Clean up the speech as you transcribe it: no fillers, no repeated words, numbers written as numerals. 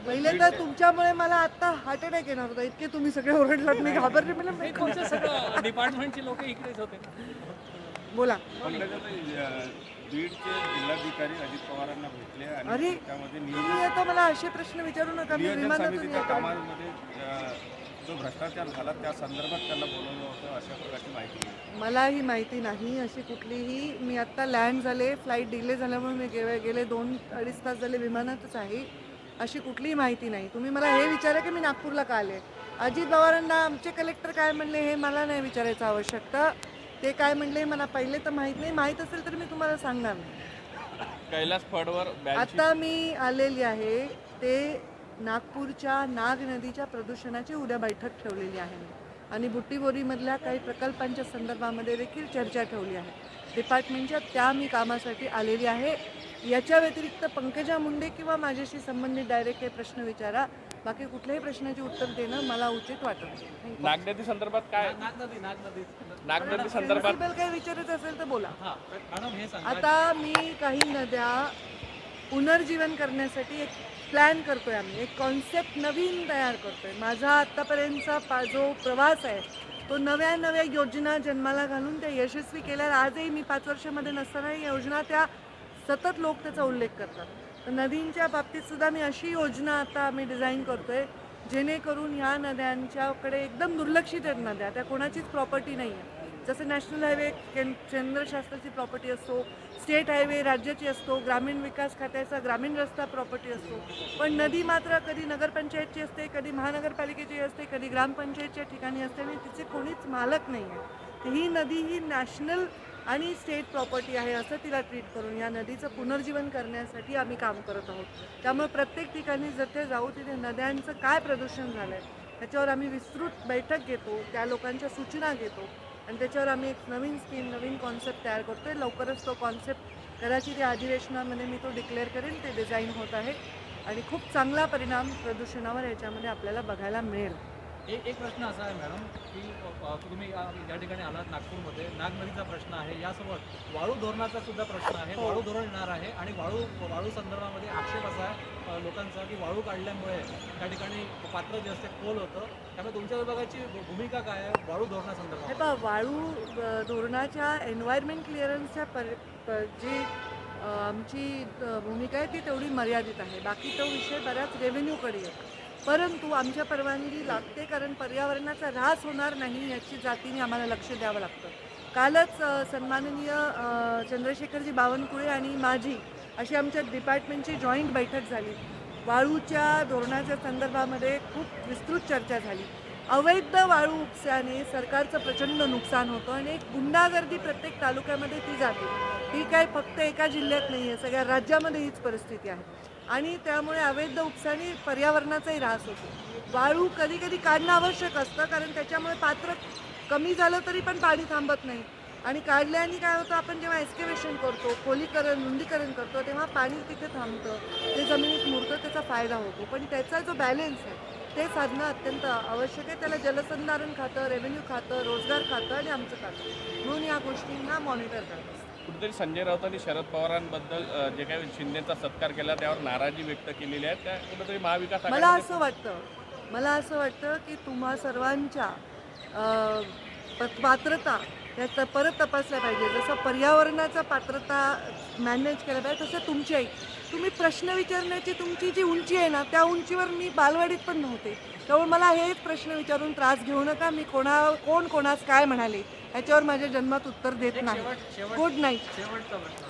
पहिले तर तुमच्यामुळे मला आता हार्ट अटॅक येणार होता, इतके तुम्ही सगळे ओरडलात, मी घाबरले. मला सगळं डिपार्टमेंटचे लोक इकडेच होते. बोला. बीडचे जिल्हाधिकारी अजित पवारांना भेटले आणि अरे त्यामध्ये तुम्ही आता मला असे प्रश्न विचारू नका, मी विमानातून समितीच्या येतो. कामांमध्ये जो भ्रष्टाचार झाला त्या संदर्भात त्यांना बोलवलं होतं, अशा प्रकारची माहिती आहे. मला ही माहिती नाही अशी कुठलीही. मी आत्ता लँड झाले, फ्लाईट डिले झाल्यामुळे मी गेले 2-2.5 तास झाले विमानातच आहे. अशी कुठलीही माहिती नाही. तुम्ही मला हे विचारा की मी नागपूरला का आले. अजित पवारांना आमचे कलेक्टर काय म्हणले हे मला नाही विचारायचं आवश्यकता. ते काय म्हणले मला पहिले तर माहीत नाही. माहीत असेल तर मी तुम्हाला सांगणार नाही. कैलास फडवर आता मी आलेली आहे ते नागपूरच्या नाग नदीच्या प्रदूषणाची उद्या बैठक ठेवलेली आहे आणि बुट्टीबोरीमधल्या काही प्रकल्पांच्या संदर्भामध्ये देखील चर्चा ठेवली आहे डिपार्टमेंटच्या. त्या मी कामासाठी आलेली आहे. याच्या व्यतिरिक्त पंकजा मुंडे किंवा माझ्याशी संबंधित डायरेक्ट काही प्रश्न विचारा. बाकी कुठल्याही प्रश्नाची उत्तर देणं मला उचित वाटत नाही. नागनदी संदर्भात काय नागनदी संदर्भात काही विचारायचं असेल तर बोला. आता मी काही नद्या पुनर्जीवन करण्यासाठी एक प्लॅन करतोय. आम्ही एक कॉन्सेप्ट नवीन तयार करतोय. माझा आत्तापर्यंतचा जो प्रवास आहे तो नव्या नव्या योजना जन्माला घालून त्या यशस्वी केल्या. आजही मी 5 वर्षामध्ये नसताना योजना त्या सतत लोक त्याचा उल्लेख करतात. तर नदींच्या बाबतीत सुद्धा मी अशी योजना आता आम्ही डिझाईन करतोय जेणेकरून ह्या नद्यांच्याकडे एकदम दुर्लक्षित आहेत नद्या. त्या कोणाचीच प्रॉपर्टी नाही आहे. जसं नॅशनल हायवे केंद्रशासनाची प्रॉपर्टी असतो, स्टेट हायवे राज्याची असतो, ग्रामीण विकास खात्याचा ग्रामीण रस्ता प्रॉपर्टी असतो. पण नदी मात्र कधी नगरपंचायतची असते, कधी महानगरपालिकेची असते, कधी ग्रामपंचायतच्या ठिकाणी असते आणि तिचे कोणीच मालक नाही आहे. ही नदी ही नॅशनल आणि स्टेट प्रॉपर्टी आहे असं तिला ट्रीट करून या नदीचं पुनर्जीवन करण्यासाठी आम्ही काम करत आहोत. त्यामुळे प्रत्येक ठिकाणी जिथे जाऊ तिथे नद्यांचं काय प्रदूषण झालं आहे त्याच्यावर आम्ही विस्तृत बैठक घेतो, त्या लोकांच्या सूचना घेतो आणि त्याच्यावर आम्ही एक नवीन स्कीम नवीन कॉन्सेप्ट तयार करतो आहे. लवकरच तो कॉन्सेप्ट कदाचित या अधिवेशनामध्ये मी तो डिक्लेअर करेन. ते डिझाईन होत आहे आणि खूप चांगला परिणाम प्रदूषणावर याच्यामध्ये आपल्याला बघायला मिळेल. एक प्रश्न असा आहे मॅडम की तुम्ही या ठिकाणी आलात नागपूरमध्ये, नाग नदीचा प्रश्न आहे, यासोबत वाळू धोरणाचा सुद्धा प्रश्न आहे. वाळू धोरण येणार आहे आणि वाळू संदर्भामध्ये आक्षेप असा आहे लोकांचा की वाळू काढल्यामुळे त्या ठिकाणी पात्र जे असते खोल होतं. त्यामुळे तुमच्या विभागाची भूमिका काय आहे वाळू धोरणासंदर्भात? हे पहा, वाळू धोरणाच्या एन्व्हायरमेंट क्लिअरन्सच्या जी आमची भूमिका आहे ती तेवढी मर्यादित आहे. बाकी तो विषय बऱ्याच रेव्हेन्यूकडे आहे. परंतु आमच्या परवानगी लागते कारण पर्यावरणाचा ऱ्हास होणार नाही याची जातीने आम्हाला लक्ष द्यावं लागतं. कालच सन्माननीय चंद्रशेखरजी बावनकुळे आणि माझी अशी आमच्या डिपार्टमेंटची जॉईंट बैठक झाली. वाळूच्या धोरणाच्या संदर्भामध्ये खूप विस्तृत चर्चा झाली. अवैध वाळू उपस्याने सरकारचं प्रचंड नुकसान होतं आणि एक गुंडागर्दी प्रत्येक तालुक्यामध्ये ती जाते. ही काय फक्त एका जिल्ह्यात नाही आहे, सगळ्या राज्यामध्ये हीच परिस्थिती आहे आणि त्यामुळे अवैध उपसाने पर्यावरणाचाही ऱ्हास होतो. वाळू कधी कधी काढणं आवश्यक असतं कारण त्याच्यामुळे पात्र कमी झालं तरी पण पाणी थांबत नाही आणि काढल्याने काय होतं, आपण जेव्हा एक्स्केव्हेशन करतो, खोलीकरण रुंदीकरण करतो तेव्हा पाणी तिथे थांबतं, ते जमिनीत मुरतं, त्याचा फायदा होतो. पण त्याचा जो बॅलेन्स आहे ते साधणं अत्यंत आवश्यक आहे. त्याला जलसंधारण खातं, रेव्हेन्यू खातं, रोजगार खातं आणि आमचं खातं म्हणून या गोष्टींना मॉनिटर करत असतं. कुठेतरी संजय राऊतांनी शरद पवारांबद्दल जे काही शिंदेचा सत्कार केला त्यावर नाराजी व्यक्त केलेली आहे. त्या कुठेतरी महाविकास मला असं वाटतं की तुम्हा सर्वांच्या पात्रता या परत तपासल्या पाहिजे. जसं पर्यावरणाचा पात्रता मॅनेज केलं पाहिजे तसं तुमच्याही तुम्ही प्रश्न विचारण्याची तुमची जी उंची आहे ना त्या उंचीवर मी बालवाडीत पण नव्हते. त्यामुळे मला हेच प्रश्न विचारून त्रास घेऊ नका. मी कोण कोणास काय म्हणाले याच्यावर माझ्या जन्मात उत्तर देत नाही. Good night. शेवटचा प्रश्न